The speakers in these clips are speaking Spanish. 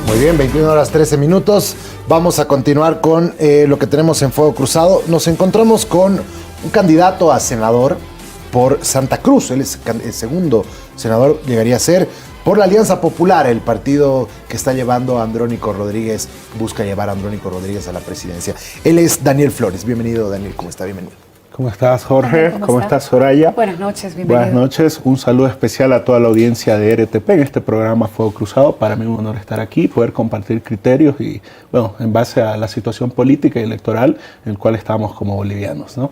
Muy bien, 21 horas 13 minutos. Vamos a continuar con lo que tenemos en Fuego Cruzado. Nos encontramos con un candidato a senador por Santa Cruz. Él es el segundo senador, llegaría a ser, por la Alianza Popular, el partido que está llevando a Andrónico Rodríguez, busca llevar a Andrónico Rodríguez a la presidencia. Él es Daniel Flores. Bienvenido, Daniel. ¿Cómo está? Bienvenido. ¿Cómo estás, Jorge? ¿Cómo estás, Soraya? Buenas noches, bienvenido. Buenas noches. Un saludo especial a toda la audiencia de RTP en este programa Fuego Cruzado. Para mí es un honor estar aquí, poder compartir criterios y, bueno, en base a la situación política y electoral en la cual estamos como bolivianos, ¿no?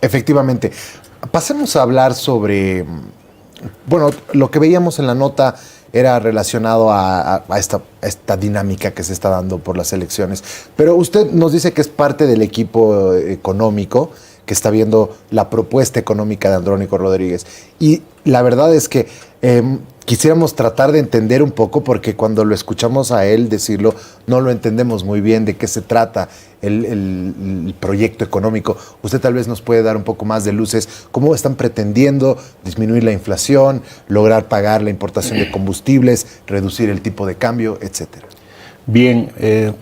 Efectivamente. Pasemos a hablar sobre, bueno, lo que veíamos en la nota era relacionado a esta dinámica que se está dando por las elecciones. Pero usted nos dice que es parte del equipo económico que está viendo la propuesta económica de Andrónico Rodríguez. Y la verdad es que quisiéramos tratar de entender un poco, porque cuando lo escuchamos a él decirlo, no lo entendemos muy bien de qué se trata el proyecto económico. Usted tal vez nos puede dar un poco más de luces. ¿Cómo están pretendiendo disminuir la inflación, lograr pagar la importación de combustibles, reducir el tipo de cambio, etcétera? Bien,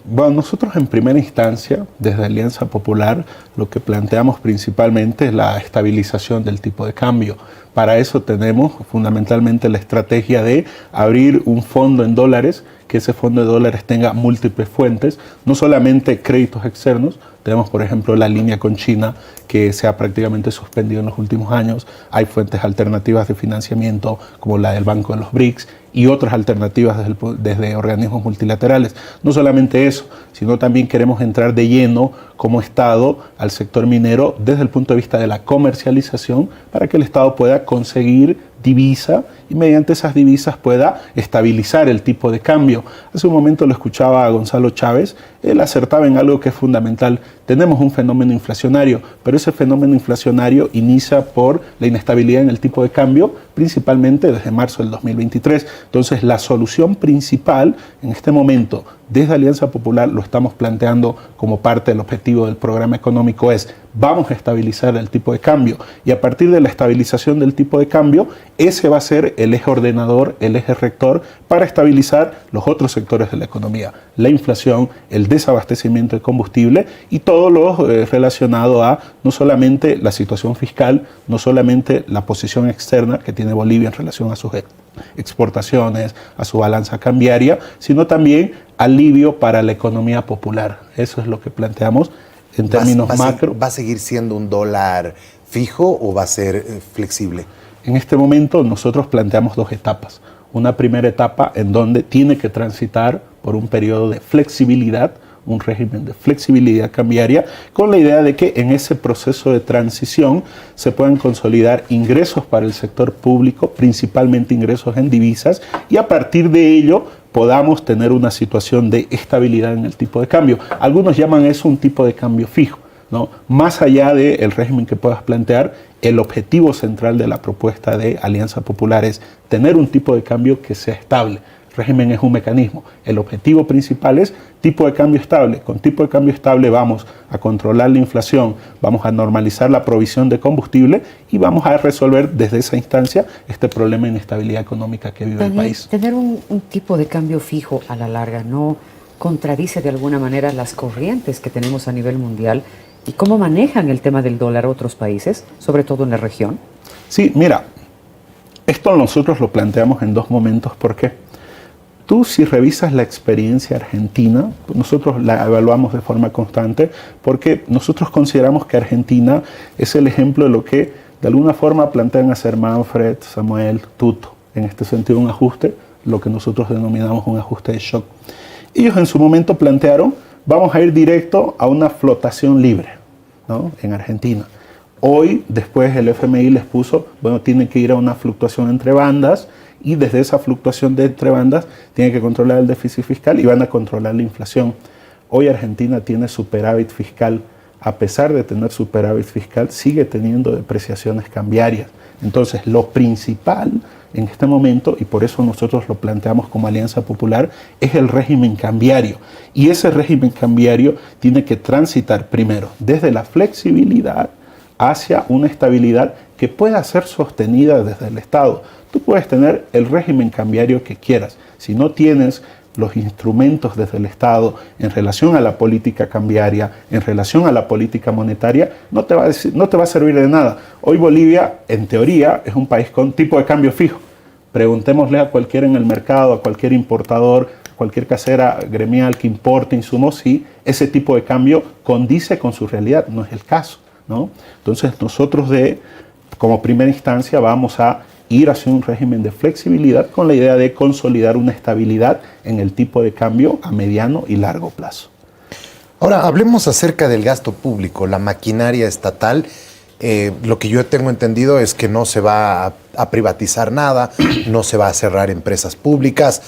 bueno, nosotros en primera instancia, desde Alianza Popular, lo que planteamos principalmente es la estabilización del tipo de cambio. Para eso tenemos fundamentalmente la estrategia de abrir un fondo en dólares, que ese fondo de dólares tenga múltiples fuentes, no solamente créditos externos. Tenemos, por ejemplo, la línea con China, que se ha prácticamente suspendido en los últimos años. Hay fuentes alternativas de financiamiento, como la del Banco de los BRICS, y otras alternativas desde organismos multilaterales. No solamente eso, sino también queremos entrar de lleno como Estado al sector minero desde el punto de vista de la comercialización, para que el Estado pueda conseguir divisa y mediante esas divisas pueda estabilizar el tipo de cambio. Hace un momento lo escuchaba a Gonzalo Chávez, él acertaba en algo que es fundamental. Tenemos un fenómeno inflacionario, pero ese fenómeno inflacionario inicia por la inestabilidad en el tipo de cambio, principalmente desde marzo del 2023. Entonces, la solución principal en este momento, desde Alianza Popular, lo estamos planteando como parte del objetivo del programa económico, es: vamos a estabilizar el tipo de cambio, y a partir de la estabilización del tipo de cambio, ese va a ser el eje ordenador, el eje rector para estabilizar los otros sectores de la economía: la inflación, el desabastecimiento de combustible y todo lo relacionado a no solamente la situación fiscal, no solamente la posición externa que tiene Bolivia en relación a sus exportaciones, a su balanza cambiaria, sino también alivio para la economía popular. Eso es lo que planteamos en términos macro. ¿Va a seguir siendo un dólar fijo o va a ser flexible? En este momento nosotros planteamos dos etapas. Una primera etapa en donde tiene que transitar por un periodo de flexibilidad, un régimen de flexibilidad cambiaria, con la idea de que en ese proceso de transición se puedan consolidar ingresos para el sector público, principalmente ingresos en divisas, y a partir de ello podamos tener una situación de estabilidad en el tipo de cambio. Algunos llaman eso un tipo de cambio fijo, ¿no? Más allá del régimen que puedas plantear, el objetivo central de la propuesta de Alianza Popular es tener un tipo de cambio que sea estable. El régimen es un mecanismo. El objetivo principal es tipo de cambio estable. Con tipo de cambio estable vamos a controlar la inflación, vamos a normalizar la provisión de combustible y vamos a resolver desde esa instancia este problema de inestabilidad económica que vive el país. Tener un tipo de cambio fijo a la larga no contradice de alguna manera las corrientes que tenemos a nivel mundial y cómo manejan el tema del dólar otros países, sobre todo en la región. Sí, mira, esto nosotros lo planteamos en dos momentos. ¿Por qué? Tú, si revisas la experiencia argentina, nosotros la evaluamos de forma constante porque nosotros consideramos que Argentina es el ejemplo de lo que de alguna forma plantean hacer Manfred, Samuel, Tuto. En este sentido, un ajuste, lo que nosotros denominamos un ajuste de shock. Ellos en su momento plantearon: vamos a ir directo a una flotación libre, ¿no?, en Argentina. Hoy, después el FMI les puso, bueno, tienen que ir a una fluctuación entre bandas, y desde esa fluctuación de entre bandas tienen que controlar el déficit fiscal y van a controlar la inflación. Hoy Argentina tiene superávit fiscal. A pesar de tener superávit fiscal, sigue teniendo depreciaciones cambiarias. Entonces, lo principal en este momento, y por eso nosotros lo planteamos como Alianza Popular, es el régimen cambiario. Y ese régimen cambiario tiene que transitar primero desde la flexibilidad hacia una estabilidad que pueda ser sostenida desde el Estado. Tú puedes tener el régimen cambiario que quieras. Si no tienes los instrumentos desde el Estado en relación a la política cambiaria, en relación a la política monetaria, no te va a servir de nada. Hoy Bolivia, en teoría, es un país con tipo de cambio fijo. Preguntémosle a cualquiera en el mercado, a cualquier importador, cualquier casera gremial que importe insumos, si ese tipo de cambio condice con su realidad. No es el caso, ¿no? Entonces nosotros como primera instancia vamos a ir hacia un régimen de flexibilidad con la idea de consolidar una estabilidad en el tipo de cambio a mediano y largo plazo. Ahora, hablemos acerca del gasto público, la maquinaria estatal. Lo que yo tengo entendido es que no se va a privatizar nada, no se va a cerrar empresas públicas.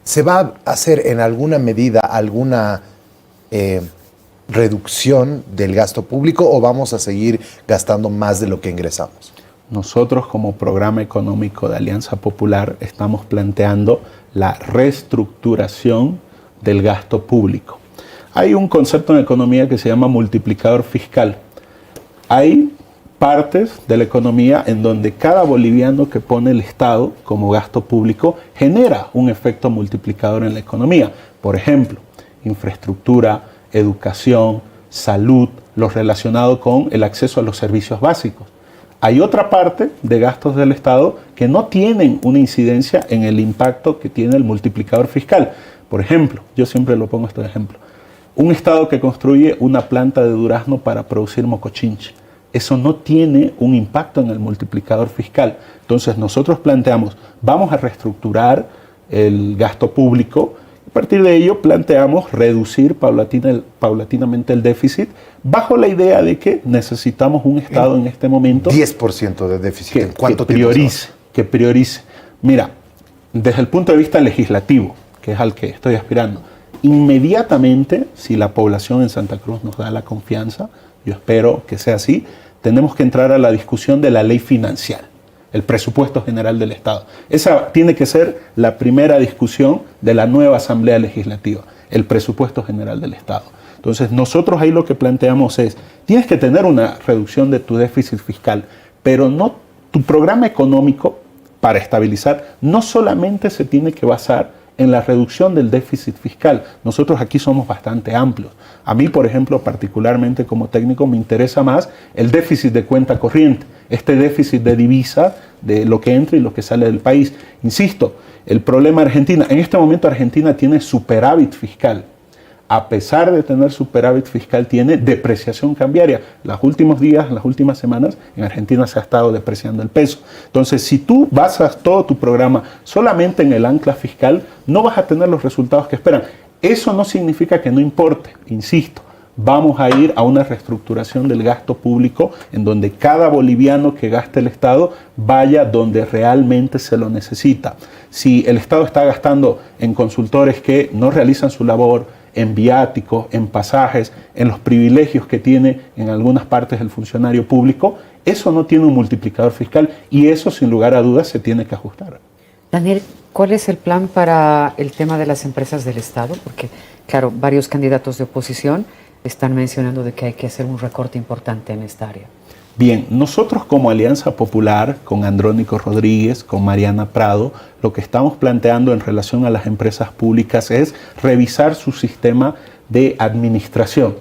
¿Se va a hacer en alguna medida alguna reducción del gasto público o vamos a seguir gastando más de lo que ingresamos? Nosotros como programa económico de Alianza Popular estamos planteando la reestructuración del gasto público. Hay un concepto en economía que se llama multiplicador fiscal. Hay partes de la economía en donde cada boliviano que pone el Estado como gasto público genera un efecto multiplicador en la economía. Por ejemplo, infraestructura, educación, salud, lo relacionado con el acceso a los servicios básicos. Hay otra parte de gastos del Estado que no tienen una incidencia en el impacto que tiene el multiplicador fiscal. Por ejemplo, yo siempre lo pongo este ejemplo, un Estado que construye una planta de durazno para producir mocochinche. Eso no tiene un impacto en el multiplicador fiscal. Entonces nosotros planteamos, vamos a reestructurar el gasto público. A partir de ello planteamos reducir paulatinamente el déficit bajo la idea de que necesitamos un Estado en este momento 10% de déficit. ¿En cuánto que priorice. Mira, desde el punto de vista legislativo, que es al que estoy aspirando, inmediatamente, si la población en Santa Cruz nos da la confianza, yo espero que sea así, tenemos que entrar a la discusión de la ley financiera, el presupuesto general del Estado. Esa tiene que ser la primera discusión de la nueva Asamblea Legislativa, el presupuesto general del Estado. Entonces nosotros ahí lo que planteamos es, tienes que tener una reducción de tu déficit fiscal, pero no, tu programa económico para estabilizar no solamente se tiene que basar en la reducción del déficit fiscal. Nosotros aquí somos bastante amplios. A mí, por ejemplo, particularmente como técnico, me interesa más el déficit de cuenta corriente, este déficit de divisa, de lo que entra y lo que sale del país. Insisto, el problema de Argentina, en este momento Argentina tiene superávit fiscal. A pesar de tener superávit fiscal, tiene depreciación cambiaria. Los últimos días, las últimas semanas, en Argentina se ha estado depreciando el peso. Entonces, si tú basas todo tu programa solamente en el ancla fiscal, no vas a tener los resultados que esperan. Eso no significa que no importe, insisto. Vamos a ir a una reestructuración del gasto público en donde cada boliviano que gaste el Estado vaya donde realmente se lo necesita. Si el Estado está gastando en consultores que no realizan su labor, en viáticos, en pasajes, en los privilegios que tiene en algunas partes el funcionario público, eso no tiene un multiplicador fiscal y eso sin lugar a dudas se tiene que ajustar. Daniel, ¿cuál es el plan para el tema de las empresas del Estado? Porque, claro, varios candidatos de oposición están mencionando de que hay que hacer un recorte importante en esta área. Bien, nosotros como Alianza Popular, con Andrónico Rodríguez, con Mariana Prado, lo que estamos planteando en relación a las empresas públicas es revisar su sistema de administración.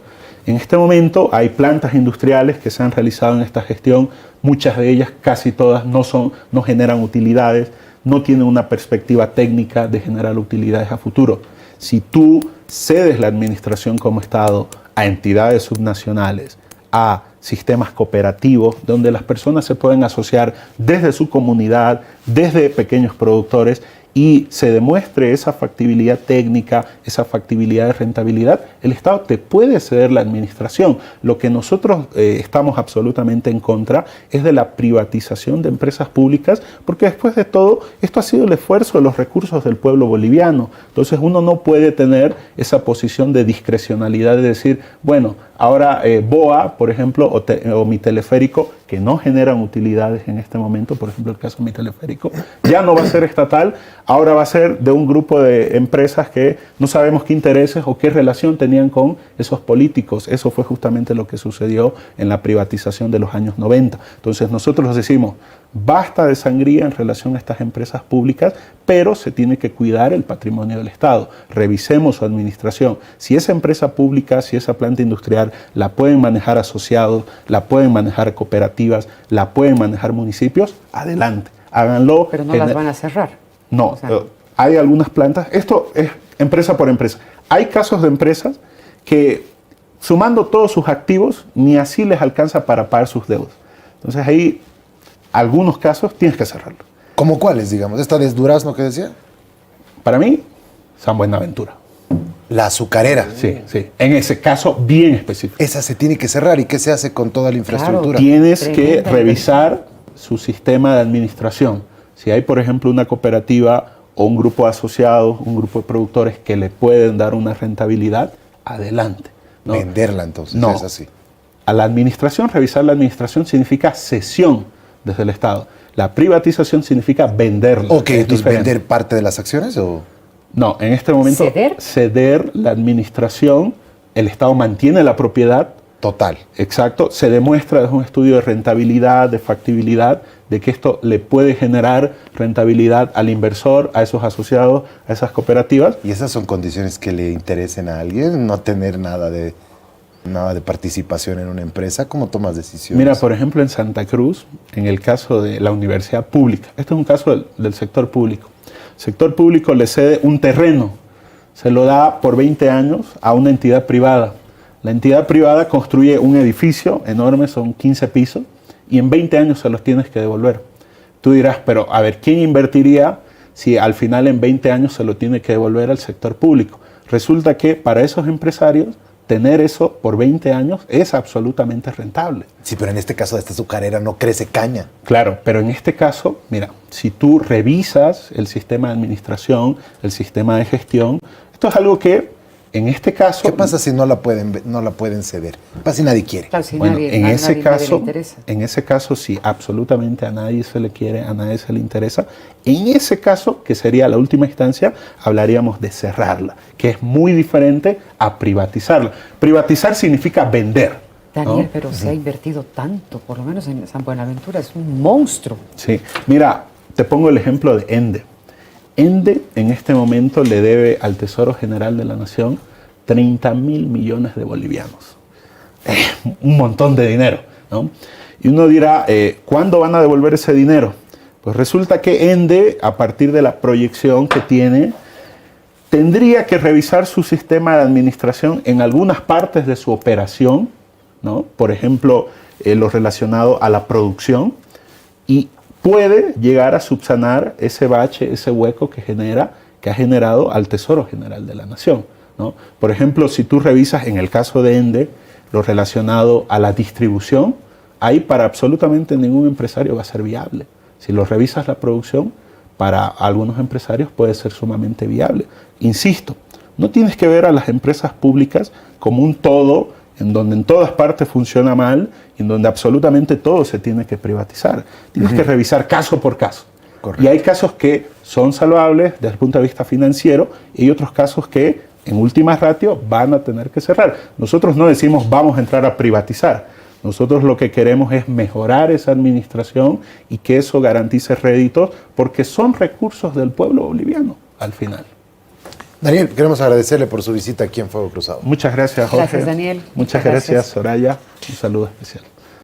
En este momento hay plantas industriales que se han realizado en esta gestión, muchas de ellas, casi todas, no generan utilidades, no tienen una perspectiva técnica de generar utilidades a futuro. Si tú cedes la administración como Estado a entidades subnacionales, a sistemas cooperativos donde las personas se pueden asociar desde su comunidad, desde pequeños productores y se demuestre esa factibilidad técnica, esa factibilidad de rentabilidad, el Estado te puede ceder la administración. Lo que nosotros estamos absolutamente en contra es de la privatización de empresas públicas, porque después de todo, esto ha sido el esfuerzo de los recursos del pueblo boliviano. Entonces uno no puede tener esa posición de discrecionalidad de decir, bueno, ahora BOA, por ejemplo, o mi teleférico, que no generan utilidades en este momento, por ejemplo el caso de mi teleférico, ya no va a ser estatal, ahora va a ser de un grupo de empresas que no sabemos qué intereses o qué relación tenían con esos políticos. Eso fue justamente lo que sucedió en la privatización de los años 90. Entonces nosotros decimos, Basta de sangría en relación a estas empresas públicas, pero se tiene que cuidar el patrimonio del Estado. Revisemos su administración. Si esa empresa pública, si esa planta industrial la pueden manejar asociados, la pueden manejar cooperativas, la pueden manejar municipios, adelante, háganlo. Pero no las van a cerrar. No, O sea, hay algunas plantas, esto es empresa por empresa. Hay casos de empresas que sumando todos sus activos ni así les alcanza para pagar sus deudas. Entonces ahí, algunos casos tienes que cerrarlo. ¿Cómo cuáles, digamos? ¿Esta de Durazno que decía? Para mí, San Buenaventura. La azucarera. Sí, sí. En ese caso bien específico. Esa se tiene que cerrar. ¿Y qué se hace con toda la infraestructura? Tienes que Tremenda revisar su sistema de administración. Si hay, por ejemplo, una cooperativa o un grupo de asociados, un grupo de productores que le pueden dar una rentabilidad, adelante. ¿No? Venderla entonces, No. es así. A la administración, revisar la administración significa cesión desde el Estado. La privatización significa venderla. Ok, Es entonces diferente. vender parte de las acciones o... No, en este momento ¿Ceder? la administración, el Estado mantiene la propiedad. Total. Exacto, se demuestra desde un estudio de rentabilidad, de factibilidad, de que esto le puede generar rentabilidad al inversor, a esos asociados, a esas cooperativas. ¿Y esas son condiciones que le interesen a alguien? No tener nada de participación en una empresa. ¿Cómo tomas decisiones? Mira, por ejemplo, en Santa Cruz, en el caso de la universidad pública, este es un caso del sector público. El sector público le cede un terreno, se lo da por 20 años a una entidad privada. La entidad privada construye un edificio enorme, son 15 pisos, y en 20 años se los tienes que devolver. Tú dirás, pero a ver, ¿quién invertiría si al final en 20 años se lo tiene que devolver al sector público? Resulta que para esos empresarios, tener eso por 20 años es absolutamente rentable. Sí, pero en este caso de esta azucarera no crece caña. Claro, pero en este caso, mira, si tú revisas el sistema de administración, el sistema de gestión, esto es algo que en este caso... ¿Qué pasa si no la pueden ceder? ¿Qué pasa si nadie quiere? Claro, si Bueno, nadie- en a ese nadie le caso, interesa. en ese caso, si absolutamente a nadie se le quiere, a nadie se le interesa, en ese caso, que sería la última instancia, hablaríamos de cerrarla, que es muy diferente a privatizarla. Privatizar significa vender. Daniel, ¿no? pero se ha invertido tanto, por lo menos en San Buenaventura, es un monstruo. Sí, mira, te pongo el ejemplo de Ende. Ende en este momento le debe al Tesoro General de la Nación 30.000 millones de bolivianos. Un montón de dinero, ¿no? Y uno dirá, ¿cuándo van a devolver ese dinero? Pues resulta que Ende, a partir de la proyección que tiene, tendría que revisar su sistema de administración en algunas partes de su operación, ¿no? Por ejemplo, lo relacionado a la producción, y puede llegar a subsanar ese bache, ese hueco que ha generado al Tesoro General de la Nación, ¿no? Por ejemplo, si tú revisas en el caso de Ende lo relacionado a la distribución, ahí para absolutamente ningún empresario va a ser viable. Si lo revisas la producción, para algunos empresarios puede ser sumamente viable. Insisto, no tienes que ver a las empresas públicas como un todo en donde en todas partes funciona mal y en donde absolutamente todo se tiene que privatizar. Tienes que revisar caso por caso. Correcto. Y hay casos que son salvables desde el punto de vista financiero y hay otros casos que en última ratio van a tener que cerrar. Nosotros no decimos vamos a entrar a privatizar. Nosotros lo que queremos es mejorar esa administración y que eso garantice réditos porque son recursos del pueblo boliviano al final. Daniel, queremos agradecerle por su visita aquí en Fuego Cruzado. Muchas gracias, Jorge. Gracias, Daniel. Muchas Muchas gracias. gracias, Soraya. Un saludo especial.